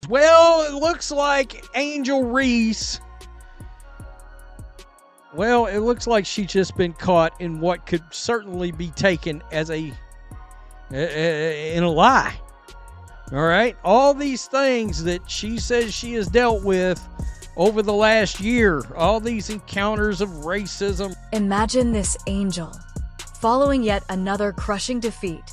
Well, it looks like Angel Reese. Well, it looks like she's just been caught in what could certainly be taken as in a lie. All right? All these things that she says she has dealt with over the last year, all these encounters of racism. Imagine this Angel. Following yet another crushing defeat,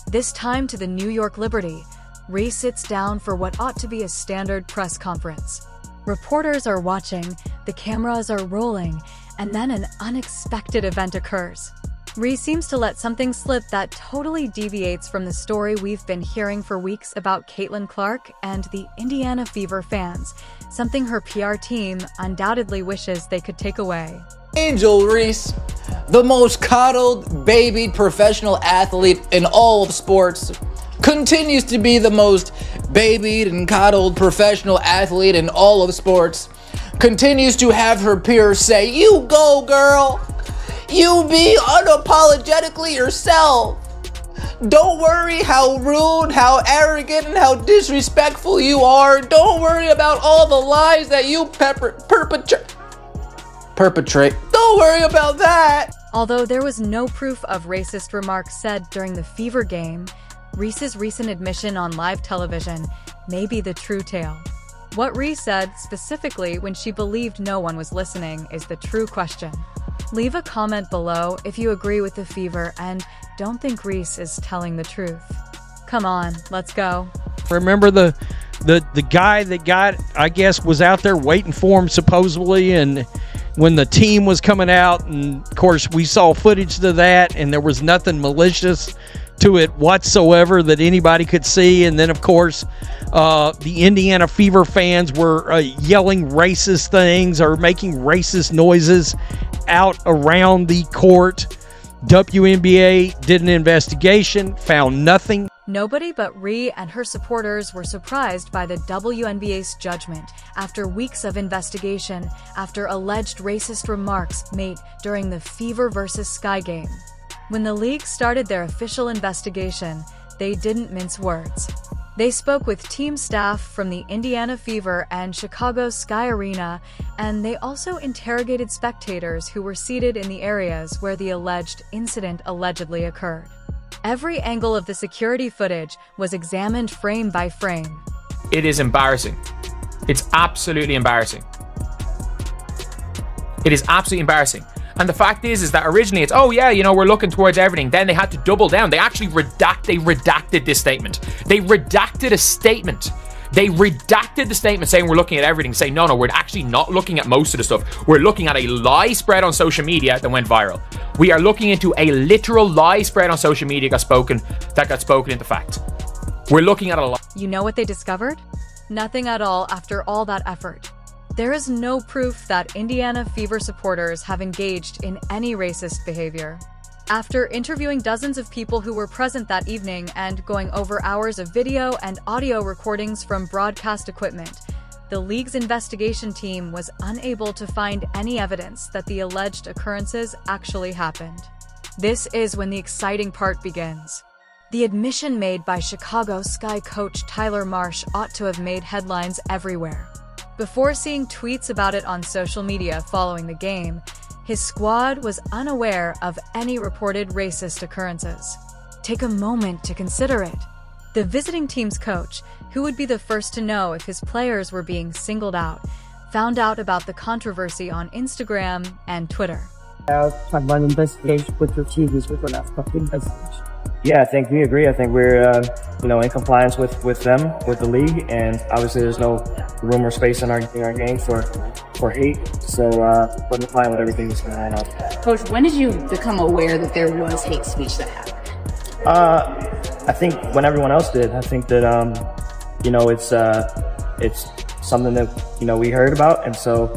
this time to the New York Liberty, Reese sits down for what ought to be a standard press conference. Reporters are watching, the cameras are rolling, and then an unexpected event occurs. Reese seems to let something slip that totally deviates from the story we've been hearing for weeks about Caitlin Clark and the Indiana Fever fans, something her PR team undoubtedly wishes they could take away. Angel Reese, the most coddled, babied professional athlete in all of sports, continues to be the most babied and coddled professional athlete in all of sports, continues to have her peers say, "You go, girl. You be unapologetically yourself. Don't worry how rude, how arrogant, and how disrespectful you are. Don't worry about all the lies that you perpetrate. Don't worry about that." Although there was no proof of racist remarks said during the Fever game, Reese's recent admission on live television may be the true tale. What Reese said specifically when she believed no one was listening is the true question. Leave a comment below if you agree with the Fever and don't think Reese is telling the truth. Come on, let's go. Remember the guy that was out there waiting for him supposedly, and when the team was coming out, and of course we saw footage of that, and there was nothing malicious to it whatsoever that anybody could see. And then of course the Indiana Fever fans were yelling racist things or making racist noises out around the court. WNBA did an investigation, found nothing. Nobody but Rhee and her supporters were surprised by the WNBA's judgment after weeks of investigation after alleged racist remarks made during the Fever vs. Sky game. When the league started their official investigation, they didn't mince words. They spoke with team staff from the Indiana Fever and Chicago Sky Arena, and they also interrogated spectators who were seated in the areas where the alleged incident allegedly occurred. Every angle of the security footage was examined frame by frame. It is embarrassing. It's absolutely embarrassing. It is absolutely embarrassing. And the fact is that originally it's, oh yeah, we're looking towards everything. Then they had to double down. They actually redacted this statement. They redacted a statement. They redacted the statement saying we're looking at everything, saying no, we're actually not looking at most of the stuff. We're looking at a lie spread on social media that went viral. We are looking into a literal lie spread on social media that got spoken into fact. We're looking at a lie. You know what they discovered? Nothing at all after all that effort. There is no proof that Indiana Fever supporters have engaged in any racist behavior. After interviewing dozens of people who were present that evening and going over hours of video and audio recordings from broadcast equipment, the league's investigation team was unable to find any evidence that the alleged occurrences actually happened. This is when the exciting part begins. The admission made by Chicago Sky coach Tyler Marsh ought to have made headlines everywhere. Before seeing tweets about it on social media following the game, his squad was unaware of any reported racist occurrences. Take a moment to consider it. The visiting team's coach, who would be the first to know if his players were being singled out, found out about the controversy on Instagram and Twitter. One investigation with your team is with an investigation. Yeah, I think we agree. I think we're, in compliance with them, with the league, and obviously there's no room or space in our game for hate. So we're in line with everything that's going on. Coach, when did you become aware that there was hate speech that happened? I think when everyone else did. I think that it's something that we heard about, and so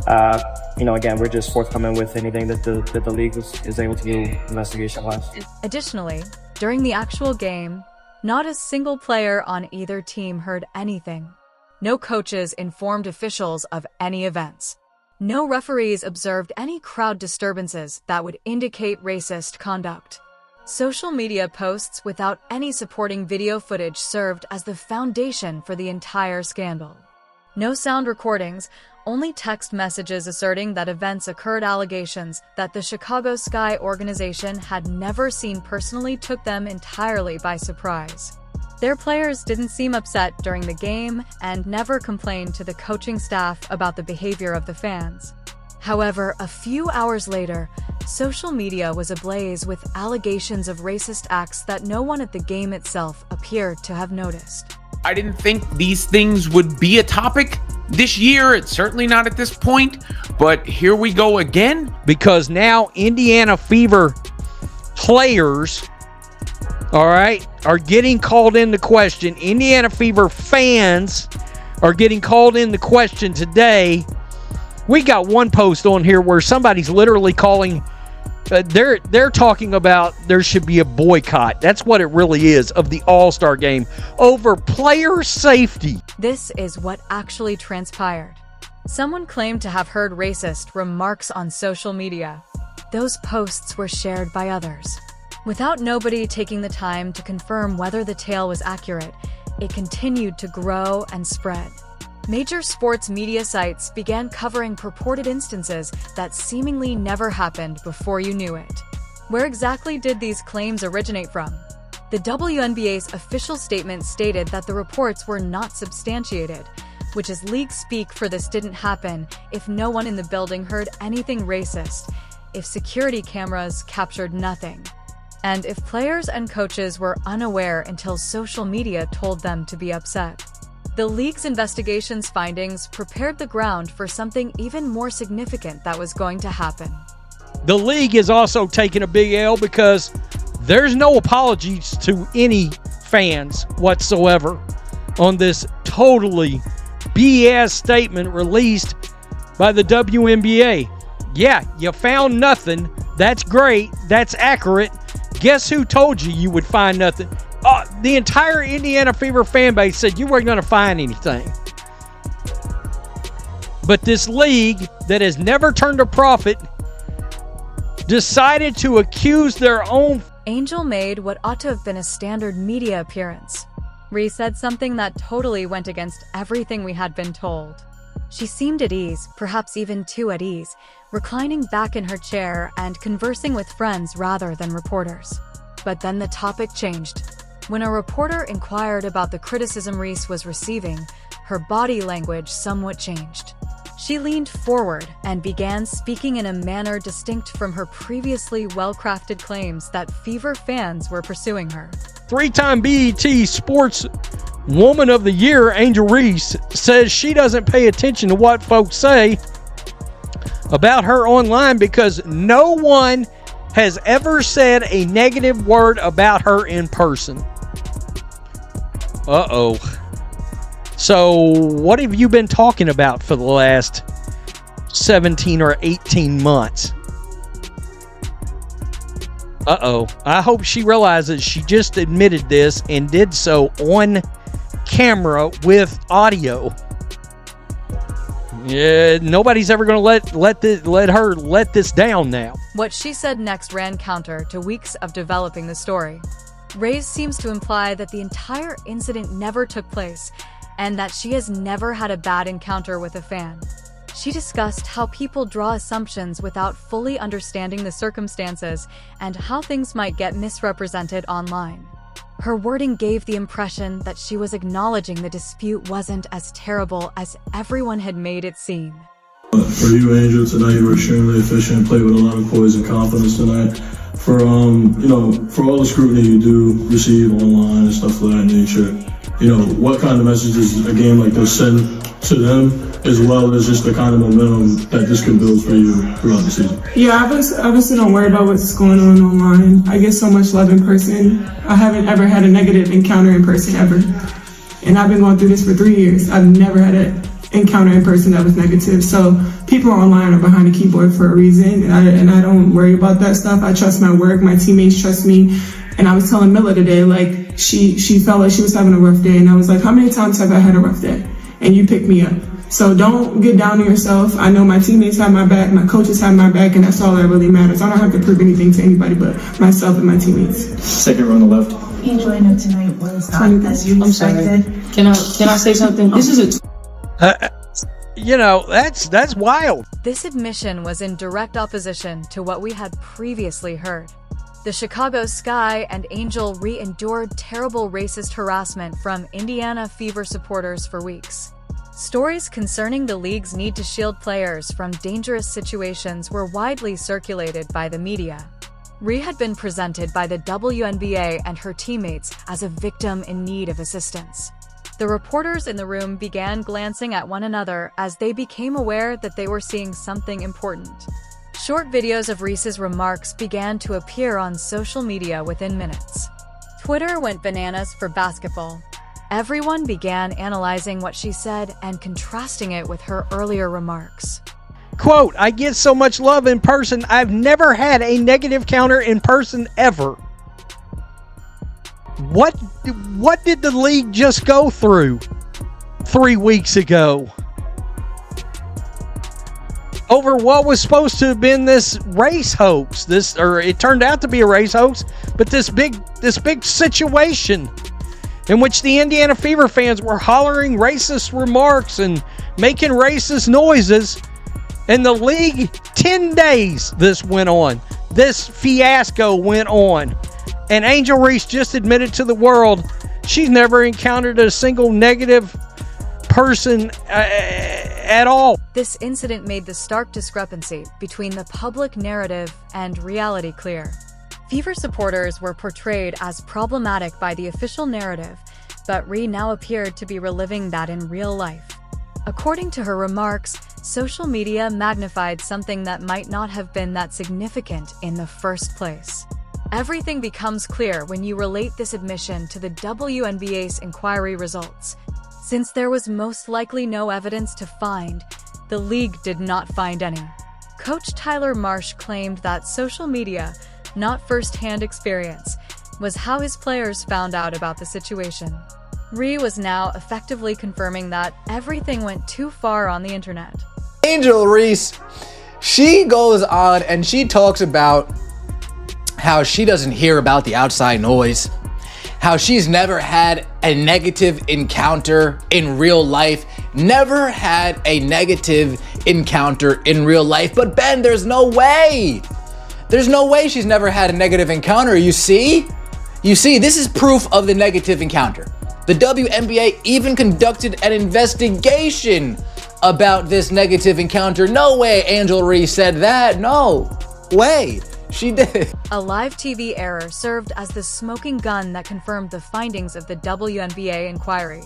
again, we're just forthcoming with anything that the league is able to do investigation-wise. Additionally, during the actual game, not a single player on either team heard anything. No coaches informed officials of any events. No referees observed any crowd disturbances that would indicate racist conduct. Social media posts without any supporting video footage served as the foundation for the entire scandal. No sound recordings, only text messages asserting that events occurred. Allegations that the Chicago Sky organization had never seen personally took them entirely by surprise. Their players didn't seem upset during the game and never complained to the coaching staff about the behavior of the fans. However, a few hours later, social media was ablaze with allegations of racist acts that no one at the game itself appeared to have noticed. I didn't think these things would be a topic this year. It's certainly not at this point, but here we go again. Because now Indiana Fever players, all right, are getting called into question. Indiana Fever fans are getting called into question today. We got one post on here where somebody's literally calling, they're talking about there should be a boycott. That's what it really is, of the All-Star game over player safety. This is what actually transpired. Someone claimed to have heard racist remarks on social media. Those posts were shared by others. Without nobody taking the time to confirm whether the tale was accurate, it continued to grow and spread. Major sports media sites began covering purported instances that seemingly never happened before you knew it. Where exactly did these claims originate from? The WNBA's official statement stated that the reports were not substantiated, which is league speak for this didn't happen if no one in the building heard anything racist, if security cameras captured nothing, and if players and coaches were unaware until social media told them to be upset. The league's investigation's findings prepared the ground for something even more significant that was going to happen. The league is also taking a big L because there's no apologies to any fans whatsoever on this totally BS statement released by the WNBA. Yeah, you found nothing. That's great. That's accurate. Guess who told you would find nothing? The entire Indiana Fever fan base said you weren't going to find anything. But this league that has never turned a profit decided to accuse their own. Angel made what ought to have been a standard media appearance. Reese said something that totally went against everything we had been told. She seemed at ease, perhaps even too at ease, reclining back in her chair and conversing with friends rather than reporters. But then the topic changed. When a reporter inquired about the criticism Reese was receiving, her body language somewhat changed. She leaned forward and began speaking in a manner distinct from her previously well-crafted claims that Fever fans were pursuing her. Three-time BET Sports Woman of the Year, Angel Reese, says she doesn't pay attention to what folks say about her online because no one has ever said a negative word about her in person. Uh-oh. So what have you been talking about for the last 17 or 18 months? Uh-oh. I hope she realizes she just admitted this and did so on camera with audio. Yeah, nobody's ever going to let her let this down now. What she said next ran counter to weeks of developing the story. Reese seems to imply that the entire incident never took place and that she has never had a bad encounter with a fan. She discussed how people draw assumptions without fully understanding the circumstances and how things might get misrepresented online. Her wording gave the impression that she was acknowledging the dispute wasn't as terrible as everyone had made it seem. For you, Angel, tonight you were extremely efficient, played with a lot of poise and confidence tonight. For for all the scrutiny you do receive online and stuff of that nature, what kind of messages a game like this send to them, as well as just the kind of momentum that this can build for you throughout the season? Yeah, obviously don't worry about what's going on online. I get so much love in person. I haven't ever had a negative encounter in person ever. And I've been going through this for 3 years. I've never had an encounter in person that was negative. So people online are behind a keyboard for a reason, and I don't worry about that stuff. I trust my work. My teammates trust me. And I was telling Milla today, she felt like she was having a rough day, and I was like, how many times have I had a rough day? and you pick me up. So don't get down on yourself. I know my teammates have my back, my coaches have my back, and that's all that really matters. I don't have to prove anything to anybody but myself and my teammates. Second row on the left. Angel, I know tonight was not as you expected. Can I say something? This is That's wild. This admission was in direct opposition to what we had previously heard. The Chicago Sky and Angel re-endured terrible racist harassment from Indiana Fever supporters for weeks. Stories concerning the league's need to shield players from dangerous situations were widely circulated by the media. Ree had been presented by the WNBA and her teammates as a victim in need of assistance. The reporters in the room began glancing at one another as they became aware that they were seeing something important. Short videos of Reese's remarks began to appear on social media within minutes. Twitter went bananas for basketball. Everyone began analyzing what she said and contrasting it with her earlier remarks. Quote, I get so much love in person. I've never had a negative counter in person ever. What did the league just go through 3 weeks ago? Over what was supposed to have been this race hoax. It turned out to be a race hoax, but this big situation in which the Indiana Fever fans were hollering racist remarks and making racist noises. And the league, 10 days this went on. This fiasco went on. And Angel Reese just admitted to the world she's never encountered a single negative person at all. This incident made the stark discrepancy between the public narrative and reality clear. Fever supporters were portrayed as problematic by the official narrative, but Ree now appeared to be reliving that in real life. According to her remarks, social media magnified something that might not have been that significant in the first place. Everything becomes clear when you relate this admission to the WNBA's inquiry results. Since there was most likely no evidence to find, the league did not find any. Coach Tyler Marsh claimed that social media, not first-hand experience, was how his players found out about the situation. Ree was now effectively confirming that everything went too far on the internet. Angel Reese, she goes on and she talks about how she doesn't hear about the outside noise, how she's never had a negative encounter in real life, never had a negative encounter in real life. But Ben, there's no way. There's no way she's never had a negative encounter. You see, this is proof of the negative encounter. The WNBA even conducted an investigation about this negative encounter. No way Angel Reese said that. No way she did. A live TV error served as the smoking gun that confirmed the findings of the WNBA inquiry.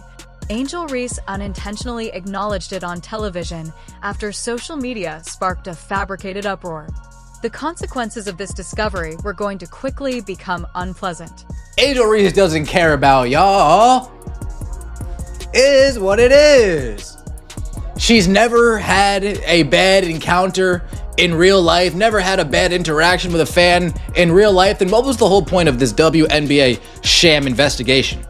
Angel Reese unintentionally acknowledged it on television after social media sparked a fabricated uproar. The consequences of this discovery were going to quickly become unpleasant. Angel Reese doesn't care about y'all. It is what it is. She's never had a bad encounter in real life, never had a bad interaction with a fan in real life. Then what was the whole point of this WNBA sham investigation?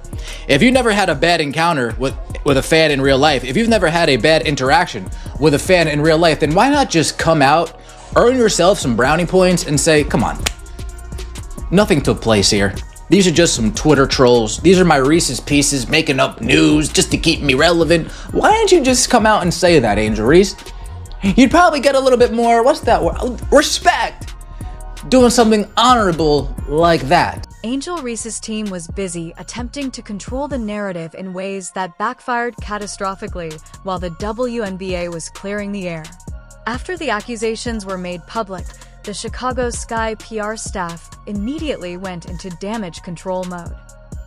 If you never had a bad encounter with a fan in real life, if you've never had a bad interaction with a fan in real life, then why not just come out, earn yourself some brownie points and say, come on, nothing took place here. These are just some Twitter trolls. These are my Reese's Pieces making up news just to keep me relevant. Why didn't you just come out and say that, Angel Reese? You'd probably get a little bit more, what's that word? Respect. Doing something honorable like that. Angel Reese's team was busy attempting to control the narrative in ways that backfired catastrophically while the WNBA was clearing the air. After the accusations were made public, the Chicago Sky PR staff immediately went into damage control mode.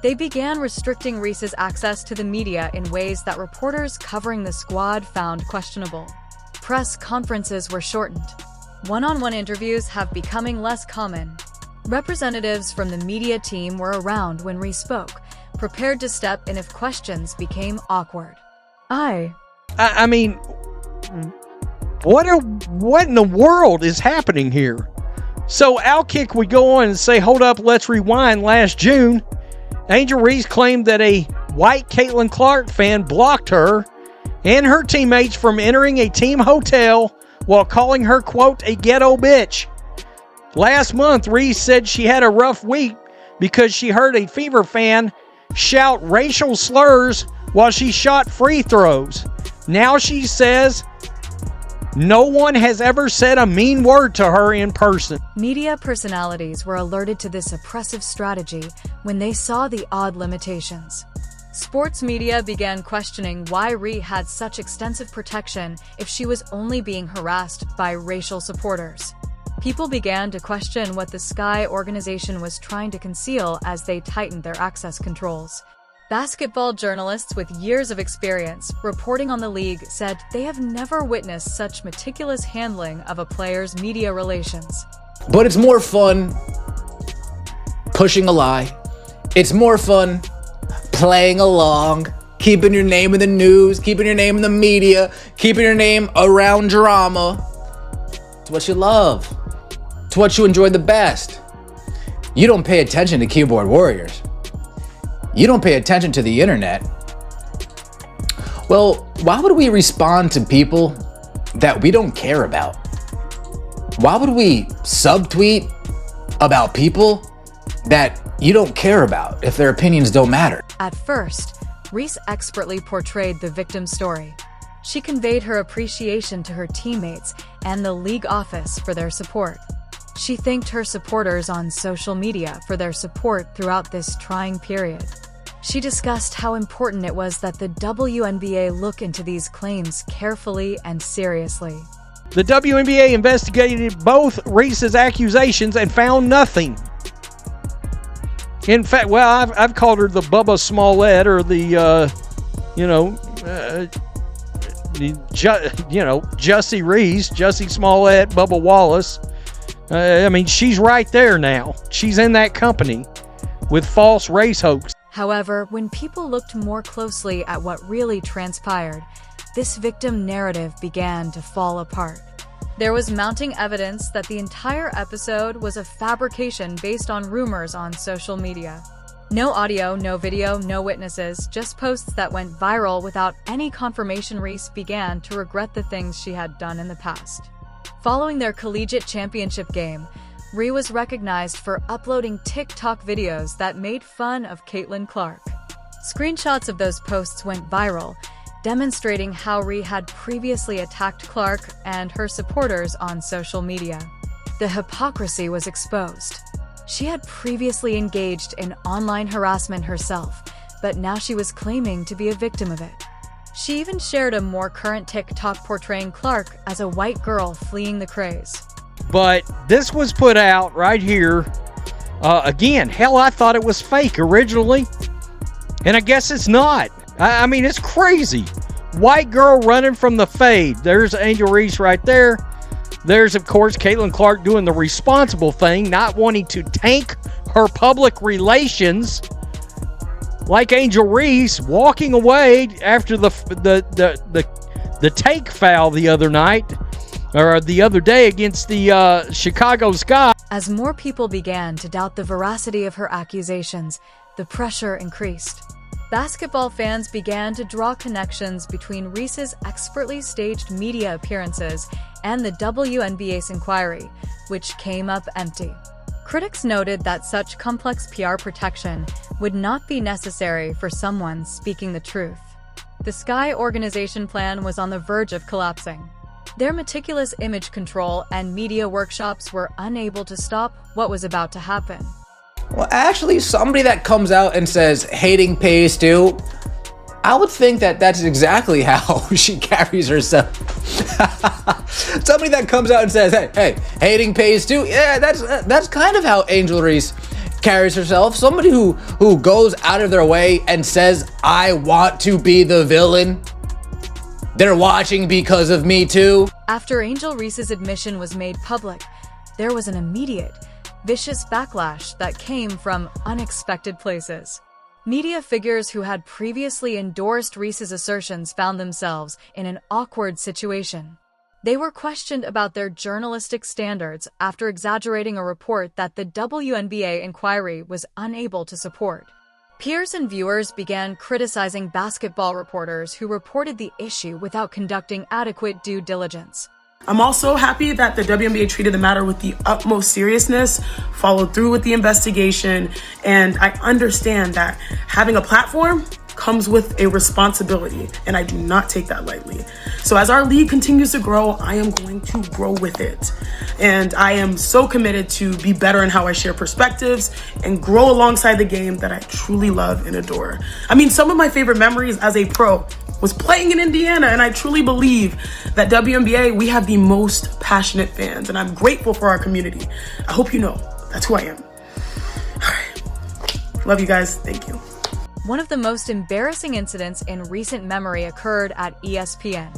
They began restricting Reese's access to the media in ways that reporters covering the squad found questionable. Press conferences were shortened. One-on-one interviews have becoming less common. Representatives from the media team were around when Reese spoke, prepared to step in if questions became awkward. I mean, what in the world is happening here? So Outkick would go on and say, hold up, let's rewind. Last June, Angel Reese claimed that a white Caitlin Clark fan blocked her and her teammates from entering a team hotel while calling her, quote, a ghetto bitch. Last month, Reese said she had a rough week because she heard a Fever fan shout racial slurs while she shot free throws. Now she says no one has ever said a mean word to her in person. Media personalities were alerted to this oppressive strategy when they saw the odd limitations. Sports media began questioning why Ree had such extensive protection if she was only being harassed by racial supporters. People began to question what the Sky organization was trying to conceal as they tightened their access controls. Basketball journalists with years of experience reporting on the league said they have never witnessed such meticulous handling of a player's media relations. But it's more fun pushing a lie. It's more fun playing along, keeping your name in the news, keeping your name in the media, keeping your name around drama. It's what you love. It's what you enjoy the best. You don't pay attention to keyboard warriors. You don't pay attention to the internet. Well, why would we respond to people that we don't care about? Why would we subtweet about people that you don't care about if their opinions don't matter? At first, Reese expertly portrayed the victim's story. She conveyed her appreciation to her teammates and the league office for their support. She thanked her supporters on social media for their support throughout this trying period. She discussed how important it was that the WNBA look into these claims carefully and seriously. The WNBA investigated both Reese's accusations and found nothing. In fact, well, I've called her the Bubba Smollett or the, Jussie Reese, Jussie Smollett, Bubba Wallace. She's right there now. She's in that company with false race hoax. However, when people looked more closely at what really transpired, this victim narrative began to fall apart. There was mounting evidence that the entire episode was a fabrication based on rumors on social media. No audio, no video, no witnesses, just posts that went viral without any confirmation. Reese began to regret the things she had done in the past. Following their collegiate championship game, Ree was recognized for uploading TikTok videos that made fun of Caitlin Clark. Screenshots of those posts went viral, demonstrating how Ree had previously attacked Clark and her supporters on social media. The hypocrisy was exposed. She had previously engaged in online harassment herself, but now she was claiming to be a victim of it. She even shared a more current TikTok portraying Clark as a white girl fleeing the craze. But this was put out right here. Again, hell, I thought it was fake originally. And I guess it's not. It's crazy. White girl running from the fade. There's Angel Reese right there. There's, of course, Caitlin Clark doing the responsible thing, not wanting to tank her public relations. Like Angel Reese walking away after the take foul the other night, or the other day against the Chicago Sky. As more people began to doubt the veracity of her accusations, the pressure increased. Basketball fans began to draw connections between Reese's expertly staged media appearances and the WNBA's inquiry, which came up empty. Critics noted that such complex PR protection would not be necessary for someone speaking the truth. The Sky organization plan was on the verge of collapsing. Their meticulous image control and media workshops were unable to stop what was about to happen. Well, actually, somebody that comes out and says hating pays too, I would think that that's exactly how she carries herself. Somebody that comes out and says, hey, hating pays too. Yeah, that's kind of how Angel Reese carries herself. Somebody who goes out of their way and says, I want to be the villain. They're watching because of me too. After Angel Reese's admission was made public, there was an immediate, vicious backlash that came from unexpected places. Media figures who had previously endorsed Reese's assertions found themselves in an awkward situation. They were questioned about their journalistic standards after exaggerating a report that the WNBA inquiry was unable to support. Peers and viewers began criticizing basketball reporters who reported the issue without conducting adequate due diligence. I'm also happy that the WNBA treated the matter with the utmost seriousness, followed through with the investigation, and I understand that having a platform comes with a responsibility, and I do not take that lightly. So as our league continues to grow, I am going to grow with it. And I am so committed to be better in how I share perspectives and grow alongside the game that I truly love and adore. I mean, some of my favorite memories as a pro was playing in Indiana, and I truly believe that WNBA, we have the most passionate fans, and I'm grateful for our community. I hope you know that's who I am. All right. Love you guys. Thank you. One of the most embarrassing incidents in recent memory occurred at ESPN.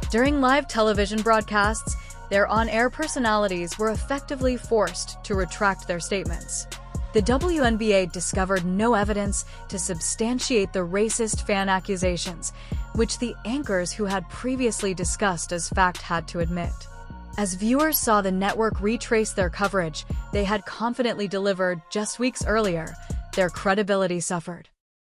During live television broadcasts, their on-air personalities were effectively forced to retract their statements. The WNBA discovered no evidence to substantiate the racist fan accusations, which the anchors who had previously discussed as fact had to admit. As viewers saw the network retrace their coverage they had confidently delivered just weeks earlier, their credibility suffered.